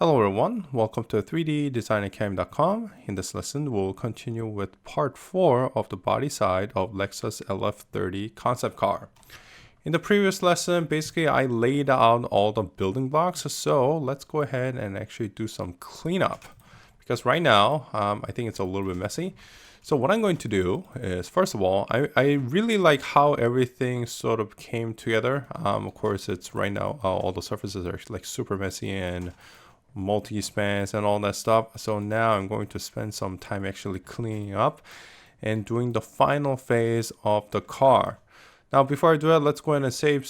Hello everyone, welcome to 3ddesignacademy.com. In this lesson, we'll continue with part 4 of the body side of Lexus LF-30 concept car. In the previous lesson, basically I laid out all the building blocks, so let's go ahead and actually do some cleanup. Because right now, I think it's a little bit messy. So what I'm going to do is, first of all, I really like how everything sort of came together. Of course, it's right now, all the surfaces are like super messy and multi-spans and all that stuff. So now I'm going to spend some time actually cleaning up and doing the final phase of the car. Now, before I do that, let's go ahead and save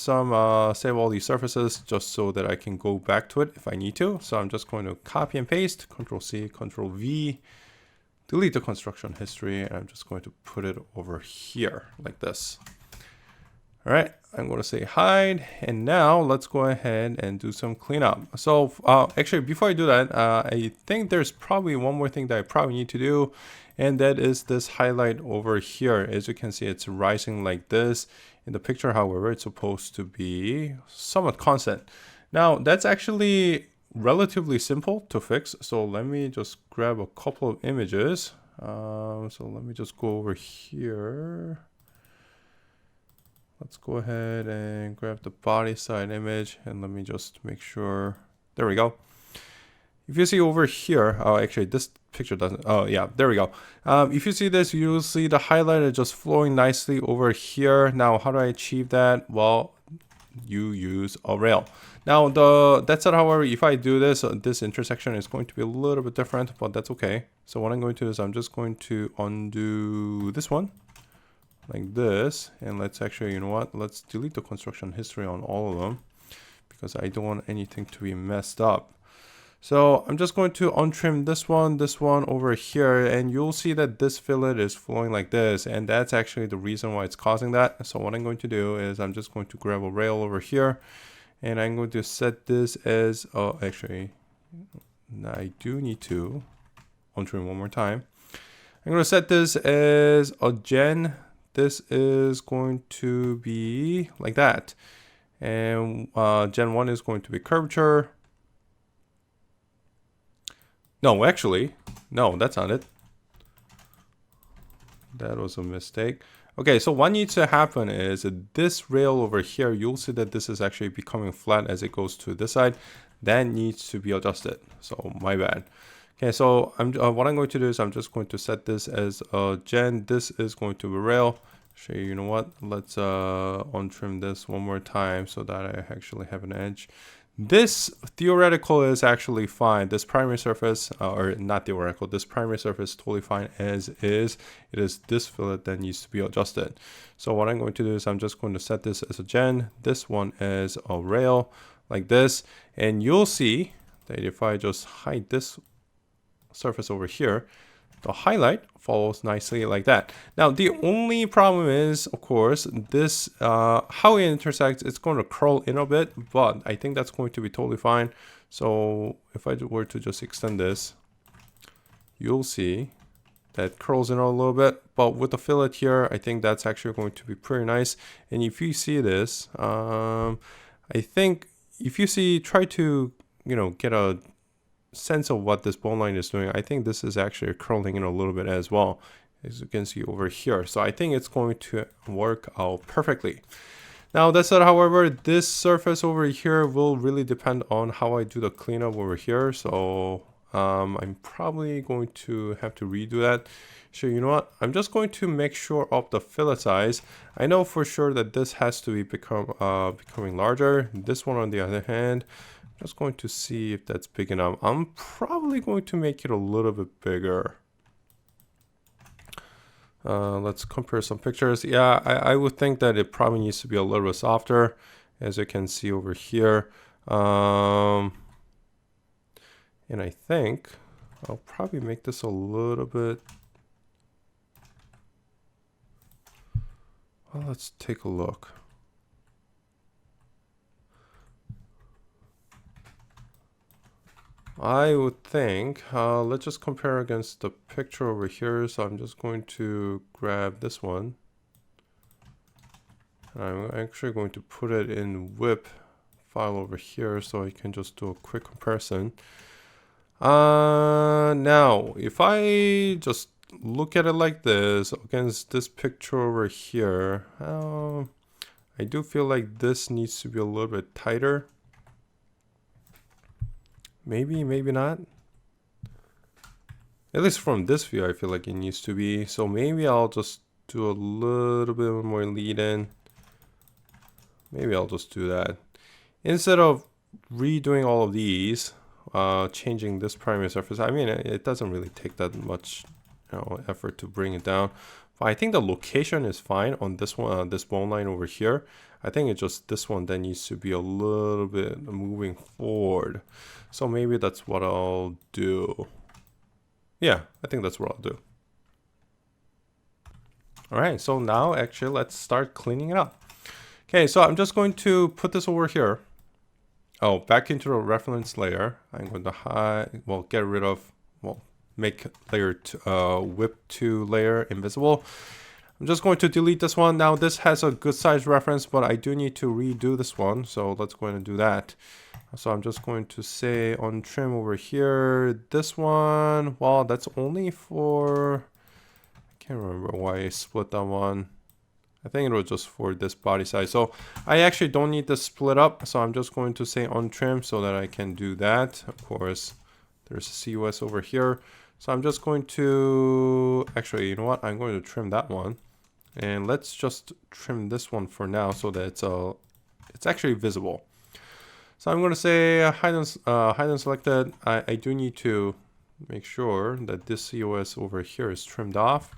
all these surfaces just so that I can go back to it if I need to. So I'm just going to copy and paste, Control C, Control V, delete the construction history, and I'm just going to put it over here like this. All right, I'm going to say hide, and now let's go ahead and do some cleanup. So actually, before I do that, I think there's probably one more thing that I probably need to do, and that is this highlight over here. As you can see, it's rising like this. In the picture, however, it's supposed to be somewhat constant. Now, that's actually relatively simple to fix. So let me just grab a couple of images. So let me just go over here. Let's go ahead and grab the body side image and let me just make sure. There we go. If you see over here, oh, actually this picture doesn't, oh yeah, there we go. If you see this, you'll see the highlighter just flowing nicely over here. Now, how do I achieve that? Well, you use a rail. Now, that's it. However, if I do this, this intersection is going to be a little bit different, but that's okay. So what I'm going to do is I'm just going to undo this one like this, and let's actually, you know what, let's delete the construction history on all of them because I don't want anything to be messed up. So I'm just going to untrim this one over here, and you'll see that this fillet is flowing like this, and that's actually the reason why it's causing that. So what I'm going to do is I'm just going to grab a rail over here, and I'm going to set this as, actually, I do need to untrim one more time. I'm going to set this as a gen. This is going to be like that. And gen 1 is going to be curvature. No, actually, no, that's not it. That was a mistake. Okay, so what needs to happen is this rail over here, you'll see that this is actually becoming flat as it goes to this side. That needs to be adjusted. So my bad. Okay, so what I'm going to do is I'm just going to set this as a gen. This is going to be rail. Show you know what? Let's untrim this one more time so that I actually have an edge. This theoretical is actually fine. This primary surface, or not theoretical, this primary surface is totally fine as is. It is this fillet that needs to be adjusted. So what I'm going to do is I'm just going to set this as a gen. This one as a rail like this. And you'll see that if I just hide this surface over here, the highlight follows nicely like that. Now, the only problem is, of course, this, how it intersects, it's going to curl in a bit, but I think that's going to be totally fine. So if I were to just extend this, you'll see that it curls in a little bit, but with the fillet here, I think that's actually going to be pretty nice. And if you see this, I think if you see, try to, you know, get a sense of what this bone line is doing, I think this is actually curling in a little bit as well, as you can see over here. So I think it's going to work out perfectly. Now that said, however, this surface over here will really depend on how I do the cleanup over here. So I'm probably going to have to redo that. So you know what, I'm just going to make sure of the fillet size. I know for sure that this has to be becoming larger. This one on the other hand, just going to see if that's big enough. I'm probably going to make it a little bit bigger. Let's compare some pictures. Yeah, I would think that it probably needs to be a little bit softer, as you can see over here. And I think I'll probably make this a little bit. Well, let's take a look. I would think, let's just compare against the picture over here. So I'm just going to grab this one. I'm actually going to put it in whip file over here so I can just do a quick comparison. Now, if I just look at it like this against this picture over here, I do feel like this needs to be a little bit tighter. Maybe, maybe not. At least from this view, I feel like it needs to be. So maybe I'll just do a little bit more lead in. Maybe I'll just do that. Instead of redoing all of these, changing this primary surface, I mean, it doesn't really take that much effort to bring it down. But I think the location is fine on this one, this bone line over here. I think it's just this one that needs to be a little bit moving forward. So maybe that's what I'll do. Yeah, I think that's what I'll do. All right, so now actually let's start cleaning it up. Okay, so I'm just going to put this over here. Oh, back into the reference layer. I'm going to hide, well, get rid of, well, make layer whip to layer invisible. I'm just going to delete this one. Now this has a good size reference, but I do need to redo this one. So let's go ahead and do that. So I'm just going to say on trim over here, this one, well, that's only for, I can't remember why I split that one. I think it was just for this body size. So I actually don't need this split up. So I'm just going to say on trim so that I can do that. Of course, there's a COS over here. So I'm just going to, actually, you know what? I'm going to trim that one. And let's just trim this one for now so that it's actually visible. So I'm going to say hide and selected. I do need to make sure that this COS over here is trimmed off.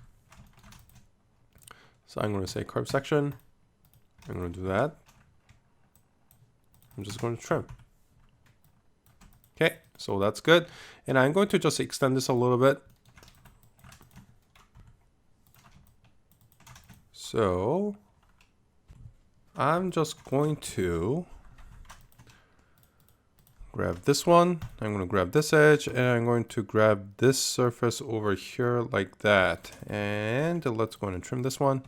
So I'm going to say curve section. I'm going to do that. I'm just going to trim. Okay, so that's good. And I'm going to just extend this a little bit. So I'm just going to grab this one. I'm going to grab this edge and I'm going to grab this surface over here like that. And let's go and trim this one.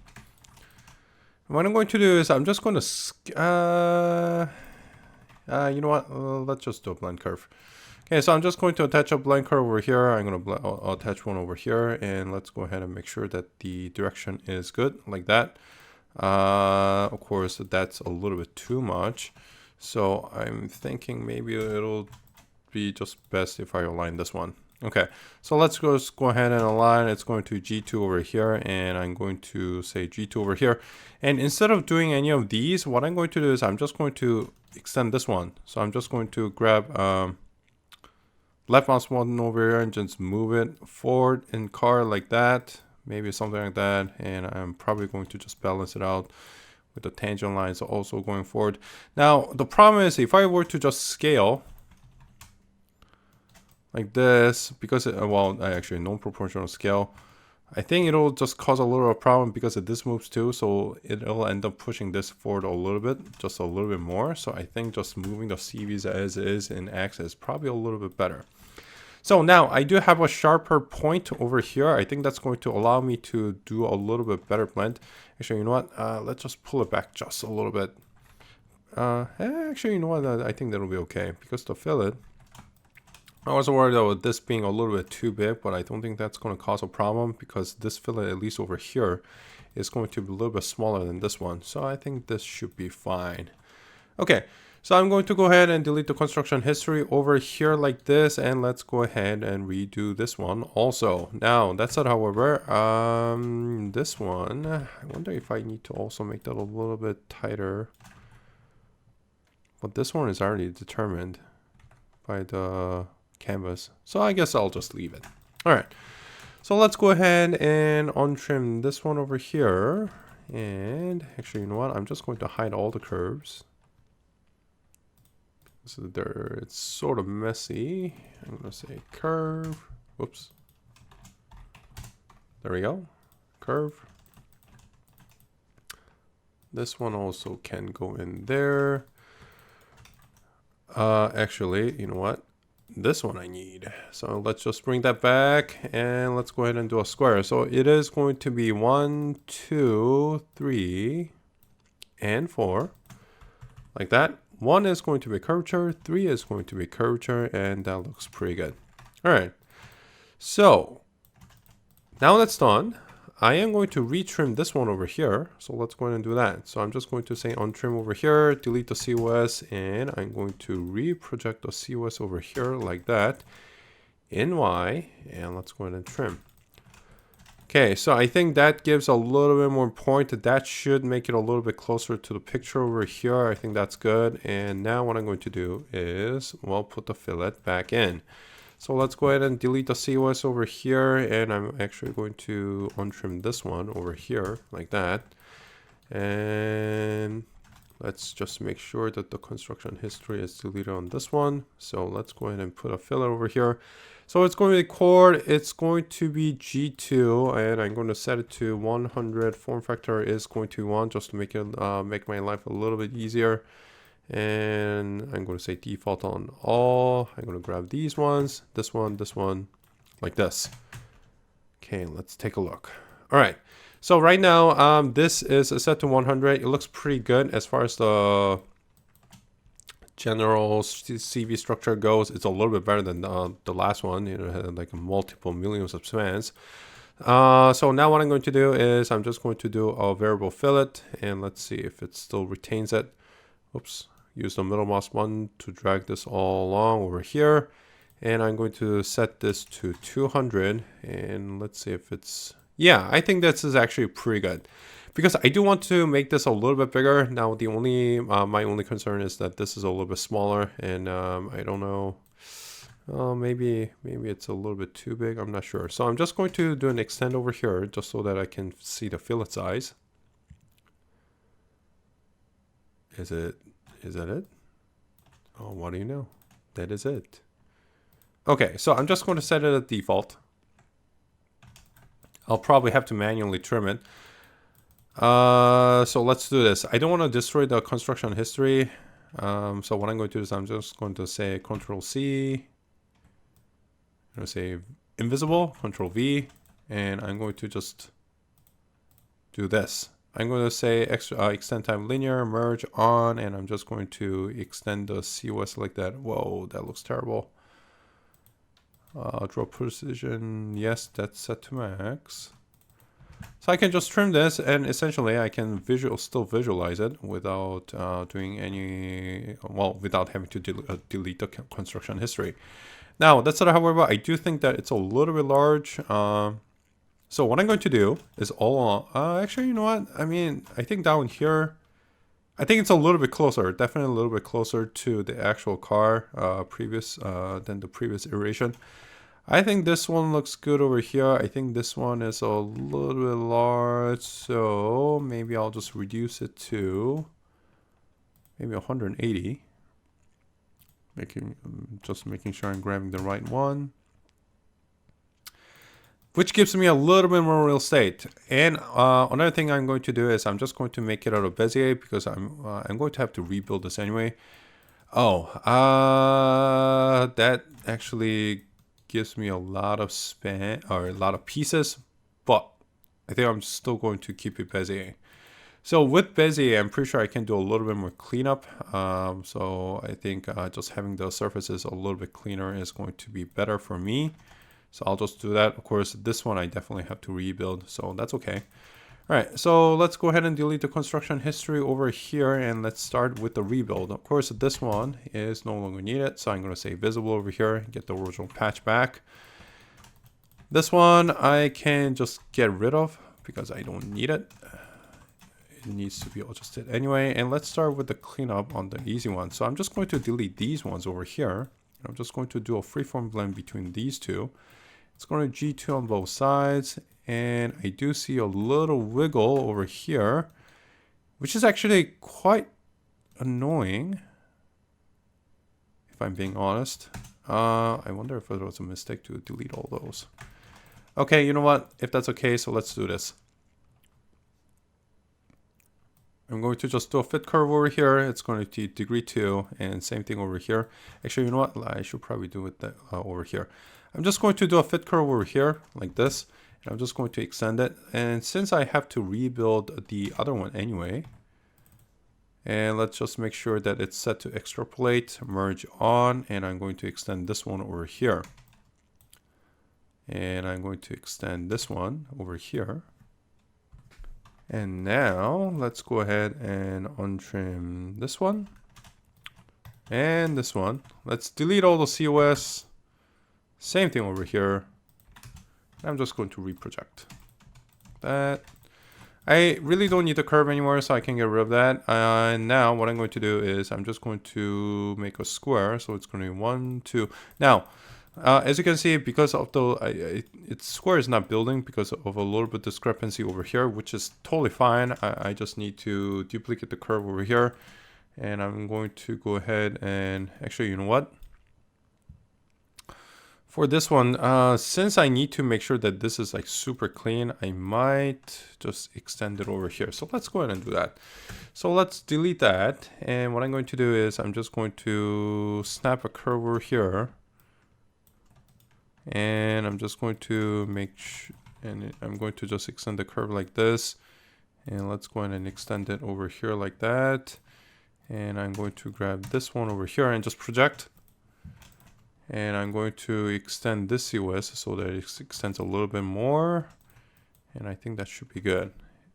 What I'm going to do is I'm just going to, you know what? Let's just do a blend curve. Okay, so I'm just going to attach a blend curve over here. I'm going to attach one over here, and let's go ahead and make sure that the direction is good, like that. Of course, that's a little bit too much. So I'm thinking maybe it'll be just best if I align this one. Okay, so let's just go ahead and align. It's going to G2 over here, and I'm going to say G2 over here. And instead of doing any of these, what I'm going to do is I'm just going to extend this one. So I'm just going to grab left mouse button over here and just move it forward in car like that. Maybe something like that. And I'm probably going to just balance it out with the tangent lines also going forward. Now, the problem is if I were to just scale like this, because well, I actually non-proportional scale, I think it'll just cause a little problem because this moves too. So it'll end up pushing this forward a little bit, just a little bit more. So I think just moving the CVs as is in X is probably a little bit better. So now I do have a sharper point over here. I think that's going to allow me to do a little bit better blend. Actually, you know what? Let's just pull it back just a little bit. Actually, you know what? I think that'll be okay because the fillet, I was worried about this being a little bit too big, but I don't think that's going to cause a problem because this fillet, at least over here, is going to be a little bit smaller than this one. So I think this should be fine. Okay, so I'm going to go ahead and delete the construction history over here like this, and let's go ahead and redo this one also. Now, that's it, however. This one, I wonder if I need to also make that a little bit tighter. But this one is already determined by the canvas, so I guess I'll just leave it. All right, so let's go ahead and untrim this one over here. And actually, you know what? I'm just going to hide all the curves. So there, it's sort of messy. I'm gonna say curve. Whoops. There we go. Curve. This one also can go in there. Actually, you know what? This one I need. So let's just bring that back and let's go ahead and do a square. So it is going to be 1, 2, 3, and 4. Like that. 1 is going to be curvature, 3 is going to be curvature, and that looks pretty good. All right. So now that's done, I am going to retrim this one over here. So let's go ahead and do that. So I'm just going to say untrim over here, delete the COS, and I'm going to reproject the COS over here like that in Y, and let's go ahead and trim. Okay, so I think that gives a little bit more point. That should make it a little bit closer to the picture over here. I think that's good. And now what I'm going to do is, well, put the fillet back in. So let's go ahead and delete the COS over here, and I'm actually going to untrim this one over here like that. And let's just make sure that the construction history is deleted on this one. So let's go ahead and put a filler over here. So it's going to be chord, it's going to be G2, and I'm going to set it to 100. Form factor is going to 1, just to make it make my life a little bit easier. And I'm going to say default on all. I'm going to grab these ones, this one, like this. Okay, let's take a look. All right, so right now this is set to 100. It looks pretty good as far as the general CV structure goes. It's a little bit better than the last one. You know, it had like multiple millions of spans. So now what I'm going to do is I'm just going to do a variable fillet, and let's see if it still retains it. Oops. Use the middle mouse button to drag this all along over here, and I'm going to set this to 200, and let's see if it's, yeah, I think this is actually pretty good, because I do want to make this a little bit bigger. Now the only my only concern is that this is a little bit smaller, and I don't know, maybe it's a little bit too big, I'm not sure. So I'm just going to do an extend over here just so that I can see the fillet size. Is that it? Oh, what do you know? That is it. Okay, so I'm just going to set it at default. I'll probably have to manually trim it. So let's do this. I don't want to destroy the construction history. So what I'm going to do is I'm just going to say Control C. I'm going to say invisible, Control V, and I'm going to just do this. I'm going to say extend time linear, merge on, and I'm just going to extend the COS like that. Whoa, that looks terrible. Draw precision, yes, that's set to max. So I can just trim this, and essentially I can still visualize it without doing any, well, without having to delete the construction history. Now, that's not, however, I do think that it's a little bit large. So what I'm going to do is actually, you know what? I mean, I think down here, I think it's a little bit closer, definitely a little bit closer to the actual car than the previous iteration. I think this one looks good over here. I think this one is a little bit large, so maybe I'll just reduce it to maybe 180. Just making sure I'm grabbing the right one, which gives me a little bit more real estate. And another thing I'm going to do is I'm just going to make it out of Bezier, because I'm going to have to rebuild this anyway. Oh, that actually gives me a lot of span, or a lot of pieces, but I think I'm still going to keep it Bezier. So with Bezier, I'm pretty sure I can do a little bit more cleanup. So I think just having the surfaces a little bit cleaner is going to be better for me. So I'll just do that. Of course, this one I definitely have to rebuild, so that's okay. All right, so let's go ahead and delete the construction history over here, and let's start with the rebuild. Of course, this one is no longer needed, so I'm going to say visible over here, get the original patch back. This one I can just get rid of because I don't need it. It needs to be adjusted anyway. And let's start with the cleanup on the easy one. So I'm just going to delete these ones over here. I'm just going to do a freeform blend between these two. It's going to G2 on both sides. And I do see a little wiggle over here, which is actually quite annoying, if I'm being honest. I wonder if it was a mistake to delete all those. Okay, you know what? If that's okay, so let's do this. I'm going to just do a fit curve over here. It's going to be degree 2, and same thing over here. Actually, you know what? I should probably do it over here. I'm just going to do a fit curve over here like this. I'm just going to extend it, and since I have to rebuild the other one anyway, and let's just make sure that it's set to extrapolate, merge on, and I'm going to extend this one over here. And I'm going to extend this one over here. And now let's go ahead and untrim this one and this one. Let's delete all the COS. Same thing over here. I'm just going to reproject that. I really don't need the curve anymore, so I can get rid of that. And now what I'm going to do is I'm just going to make a square. So it's going to be 1, 2. Now, as you can see, because of the its square is not building because of a little bit discrepancy over here, which is totally fine. I just need to duplicate the curve over here, and I'm going to go ahead and actually, you know what? For this one, since I need to make sure that this is like super clean, I might just extend it over here. So let's go ahead and do that. So let's delete that. And what I'm going to do is I'm just going to snap a curve over here. And I'm just going to I'm going to just extend the curve like this. And let's go ahead and extend it over here like that. And I'm going to grab this one over here and just project. And I'm going to extend this COS so that it extends a little bit more. And I think that should be good.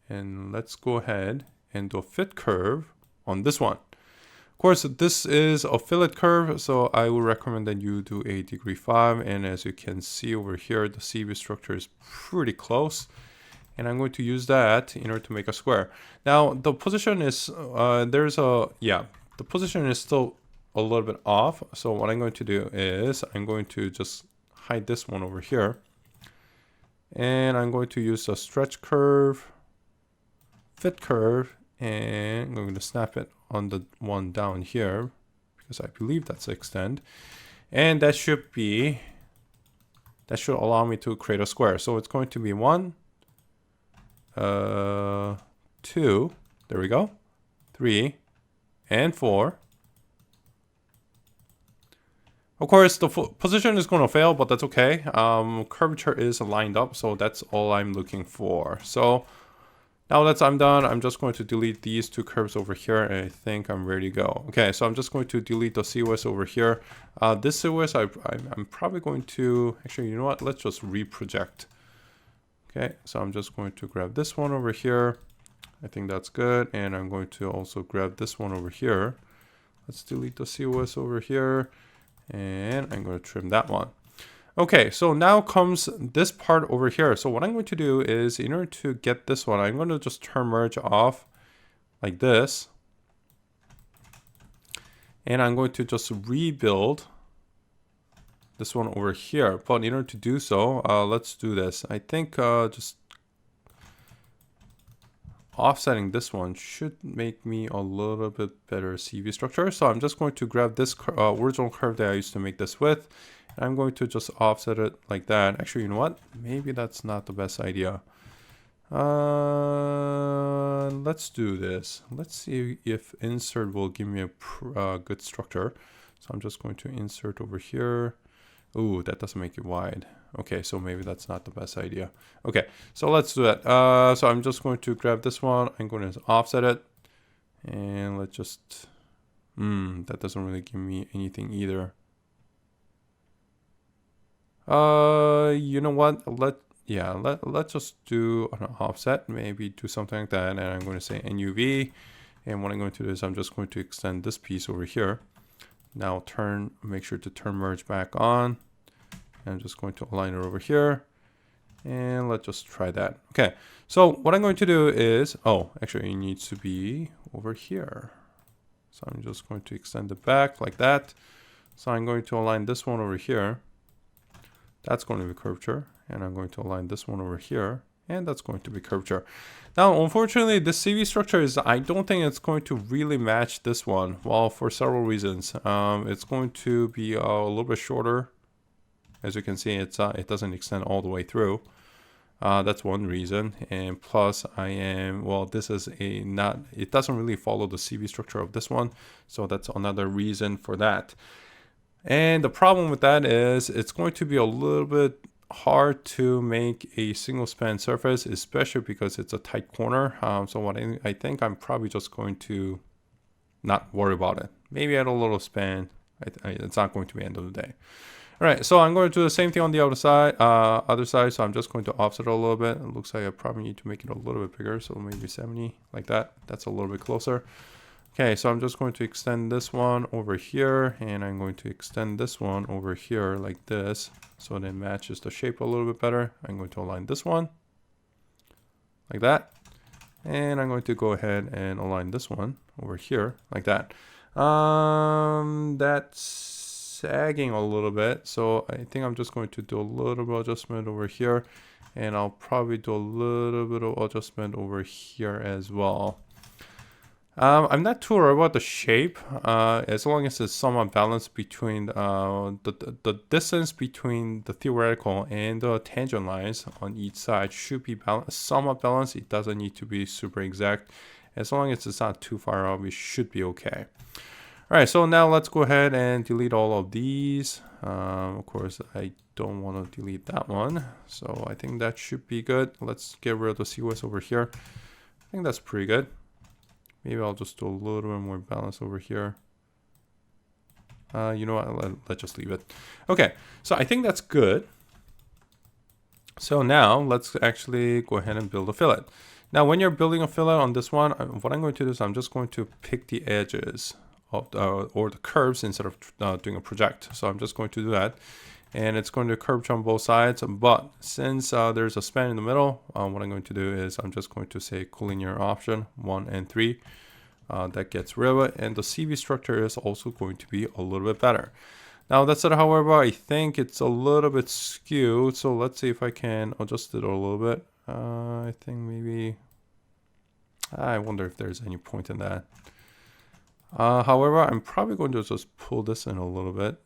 And let's go ahead and do a fit curve on this one. Of course, this is a fillet curve, so I would recommend that you do a degree 5. And as you can see over here, the CV structure is pretty close. And I'm going to use that in order to make a square. Now, the position is, the position is still a little bit off. So what I'm going to do is I'm going to just hide this one over here. And I'm going to use a stretch curve, fit curve, and I'm going to snap it on the one down here because I believe that's the extend. And that should allow me to create a square. So it's going to be 1, 2, there we go, 3, and 4. Of course, the position is going to fail, but that's okay. Curvature is lined up, so that's all I'm looking for. So now that I'm done, I'm just going to delete these 2 curves over here, and I think I'm ready to go. Okay, so I'm just going to delete the COS over here. This COS, I'm probably going to, actually, you know what? Let's just reproject. Okay, so I'm just going to grab this one over here. I think that's good. And I'm going to also grab this one over here. Let's delete the COS over here. And I'm going to trim that one. Okay, so now comes this part over here. So what I'm going to do is, in order to get this one, I'm going to just turn merge off like this. And I'm going to just rebuild this one over here. But in order to do so, let's do this. I think just offsetting this one should make me a little bit better CV structure. So I'm just going to grab this original curve that I used to make this with. And I'm going to just offset it like that. Actually, you know what? Maybe that's not the best idea. Let's do this. Let's see if insert will give me a good structure. So I'm just going to insert over here. Ooh, that doesn't make it wide. Okay, so maybe that's not the best idea. Okay, so let's do that. So I'm just going to grab this one. I'm going to offset it. And let's just... that doesn't really give me anything either. You know what? Let's just do an offset. Maybe do something like that. And I'm going to say NUV. And what I'm going to do is I'm just going to extend this piece over here. Now make sure to turn merge back on. I'm just going to align it over here. And let's just try that. Okay, so what I'm going to do is, actually it needs to be over here. So I'm just going to extend it back like that. So I'm going to align this one over here. That's going to be curvature. And I'm going to align this one over here. And that's going to be curvature. Now, unfortunately, the CV structure I don't think it's going to really match this one. Well, for several reasons. It's going to be a little bit shorter. As you can see, it doesn't extend all the way through. That's one reason. And plus, this is it doesn't really follow the CV structure of this one. So that's another reason for that. And the problem with that is it's going to be a little bit hard to make a single span surface, especially because it's a tight corner. So what I think I'm probably just going to not worry about it. Maybe add a little span. It's not going to be the end of the day. All right, so I'm going to do the same thing on the other side. So I'm just going to offset it a little bit. It looks like I probably need to make it a little bit bigger. So maybe 70 like that. That's a little bit closer. Okay, so I'm just going to extend this one over here, and I'm going to extend this one over here like this, so it matches the shape a little bit better. I'm going to align this one like that, and I'm going to go ahead and align this one over here like that. That's sagging a little bit, so I think I'm just going to do a little bit of adjustment over here, and I'll probably do a little bit of adjustment over here as well. I'm not too worried about the shape, as long as it's somewhat balanced between the distance between the theoretical and the tangent lines on each side should be somewhat balanced. It doesn't need to be super exact. As long as it's not too far off, we should be okay. All right, so now let's go ahead and delete all of these. Of course, I don't want to delete that one, so I think that should be good. Let's get rid of the COS over here. I think that's pretty good. Maybe I'll just do a little bit more balance over here. You know what? Let's just leave it. Okay, so I think that's good. So now let's actually go ahead and build a fillet. Now, when you're building a fillet on this one, what I'm going to do is I'm just going to pick the edges of or the curves instead of doing a project. So I'm just going to do that. And it's going to curve on both sides, but since there's a span in the middle, what I'm going to do is I'm just going to say collinear option 1 and 3. That gets rid of it, and the CV structure is also going to be a little bit better. Now that said, however, I think it's a little bit skewed, so let's see if I can adjust it a little bit. I think maybe, I wonder if there's any point in that. However, I'm probably going to just pull this in a little bit,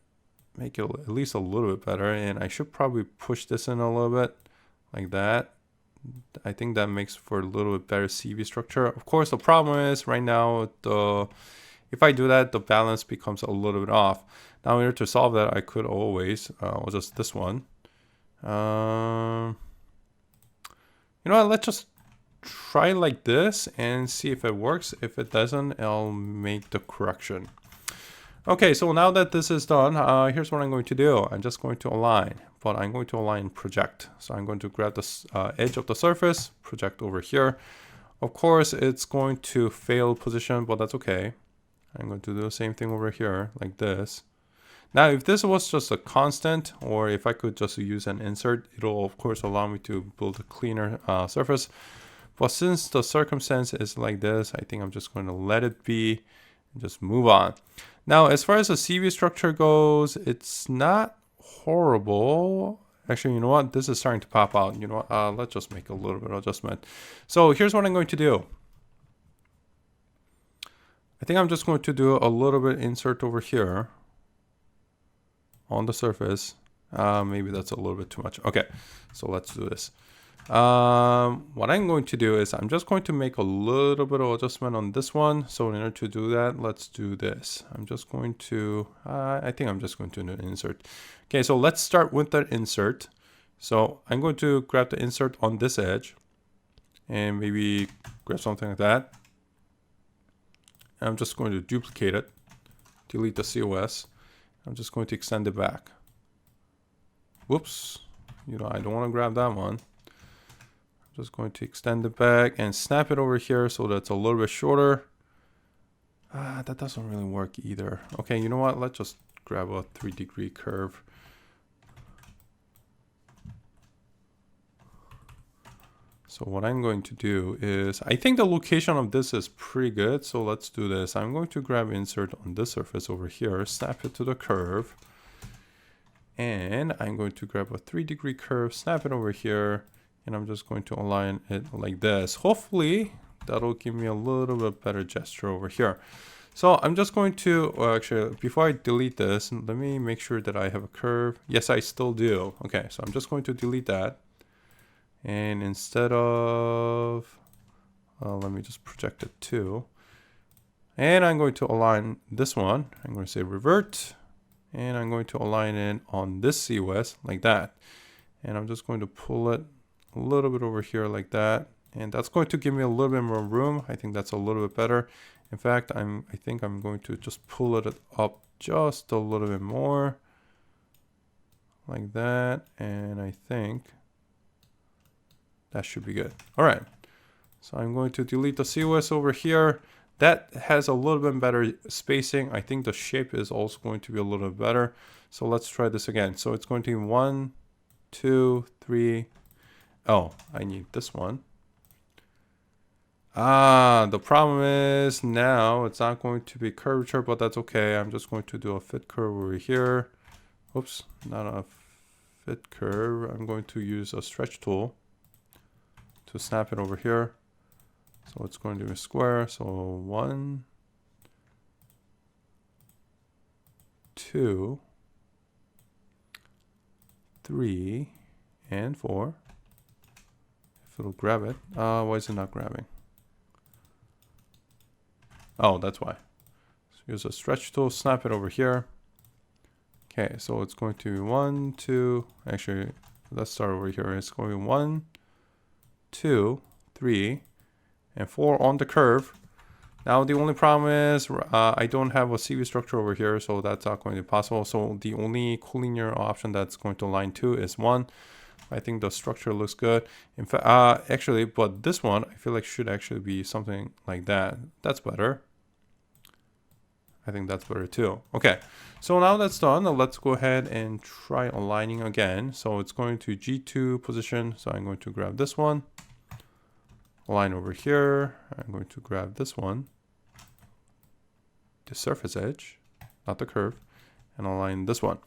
make it at least a little bit better, and I should probably push this in a little bit like that. I think that makes for a little bit better CV structure. Of course, the problem is right now, if I do that, the balance becomes a little bit off. Now, in order to solve that, I could always adjust this one. You know what, let's just try like this and see if it works. If it doesn't, I'll make the correction. Okay, so now that this is done, here's what I'm going to do. I'm just going to align, but I'm going to align project. So I'm going to grab the edge of the surface, project over here. Of course, it's going to fail position, but that's okay. I'm going to do the same thing over here, like this. Now, if this was just a constant, or if I could just use an insert, it'll of course allow me to build a cleaner surface. But since the circumstance is like this, I think I'm just going to let it be and just move on. Now, as far as the CV structure goes, it's not horrible. Actually, you know what? This is starting to pop out. You know what? Let's just make a little bit of adjustment. So here's what I'm going to do. I think I'm just going to do a little bit insert over here on the surface. Maybe that's a little bit too much. Okay, so let's do this. What I'm going to do is I'm just going to make a little bit of adjustment on this one. So in order to do that, let's do this. I'm just going to, I think I'm just going to do an insert. Okay, so let's start with that insert. So I'm going to grab the insert on this edge and maybe grab something like that. And I'm just going to duplicate it, delete the COS. I'm just going to extend it back. Whoops, you know, I don't want to grab that one. Just going to extend it back and snap it over here so that's a little bit shorter. That doesn't really work either. Okay, you know what? Let's just grab a 3-degree curve. So what I'm going to do is, I think the location of this is pretty good. So let's do this. I'm going to grab insert on this surface over here, snap it to the curve. And I'm going to grab a 3-degree curve, snap it over here. And I'm just going to align it like this. Hopefully that'll give me a little bit better gesture over here. So I'm just going to, well, actually, before I delete this, let me make sure that I have a curve. Yes, I still do. Okay, so I'm just going to delete that. And instead of, let me just project it too. And I'm going to align this one. I'm going to say revert. And I'm going to align it on this COS like that. And I'm just going to pull it a little bit over here like that. And that's going to give me a little bit more room. I think that's a little bit better. In fact, I think I'm going to just pull it up just a little bit more. like that, and I think that should be good. All right, so I'm going to delete the COS over here. That has a little bit better spacing. I think the shape is also going to be a little bit better. So let's try this again. So it's going to be 1, 2, 3. Oh, I need this one. The problem is now it's not going to be curvature, but that's okay. I'm just going to do a fit curve over here. Oops, not a fit curve. I'm going to use a stretch tool to snap it over here. So it's going to be a square. So 1, 2, 3, and 4. If it'll grab it. Why is it not grabbing? Oh, that's why. So use a stretch tool, snap it over here. Okay, so it's going to be 1, 2. Actually, let's start over here. It's going to be 1, 2, 3, and 4 on the curve. Now the only problem is I don't have a CV structure over here, so that's not going to be possible. So the only collinear option that's going to line 2 is 1. I think the structure looks good. In fact, actually, but this one I feel like should actually be something like that. That's better. I think that's better too. Okay, so now that's done. Let's go ahead and try aligning again. So it's going to G2 position. So I'm going to grab this one, align over here. I'm going to grab this one, the surface edge, not the curve, and align this one.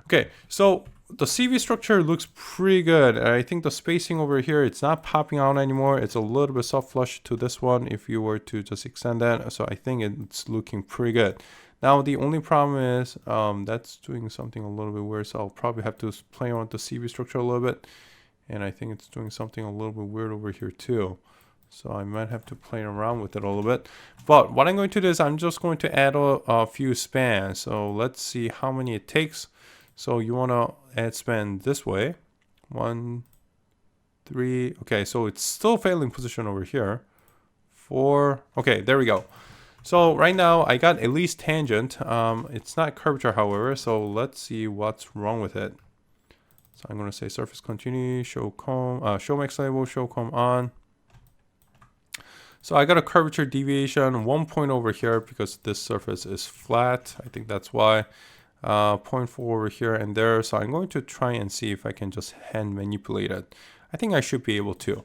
Okay, so the CV structure looks pretty good. I think the spacing over here, it's not popping out anymore. It's a little bit soft flush to this one if you were to just extend that. So I think it's looking pretty good. Now the only problem is that's doing something a little bit weird. So I'll probably have to play around with the CV structure a little bit. And I think it's doing something a little bit weird over here too. So I might have to play around with it a little bit. But what I'm going to do is I'm just going to add a few spans. So let's see how many it takes. So you want to add span this way. 1, 3. Okay, so it's still failing position over here. 4. Okay, there we go. So right now I got at least tangent. It's not curvature, however. So let's see what's wrong with it. So I'm going to say surface continue, show comb, show max label, show comb on. So I got a curvature deviation 1 point over here because this surface is flat. I think that's why. 0.4 over here and there. So I'm going to try and see if I can just hand manipulate it. I think I should be able to.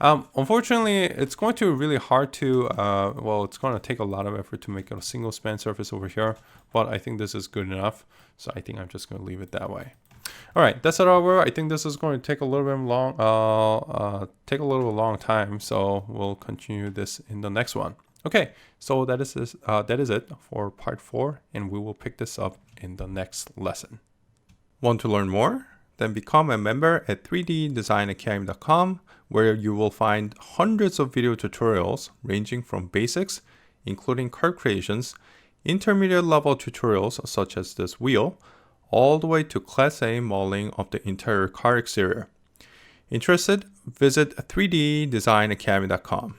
Unfortunately, it's going to be really hard to, well, it's going to take a lot of effort to make a single span surface over here, but I think this is good enough. So I think I'm just going to leave it that way. All right, that's it over. I think this is going to take a little bit long time. So we'll continue this in the next one. Okay, so that is it for part 4, and we will pick this up in the next lesson. Want to learn more? Then become a member at 3ddesignacademy.com, where you will find hundreds of video tutorials ranging from basics, including car creations, intermediate level tutorials such as this wheel, all the way to Class A modeling of the interior car exterior. Interested? Visit 3ddesignacademy.com.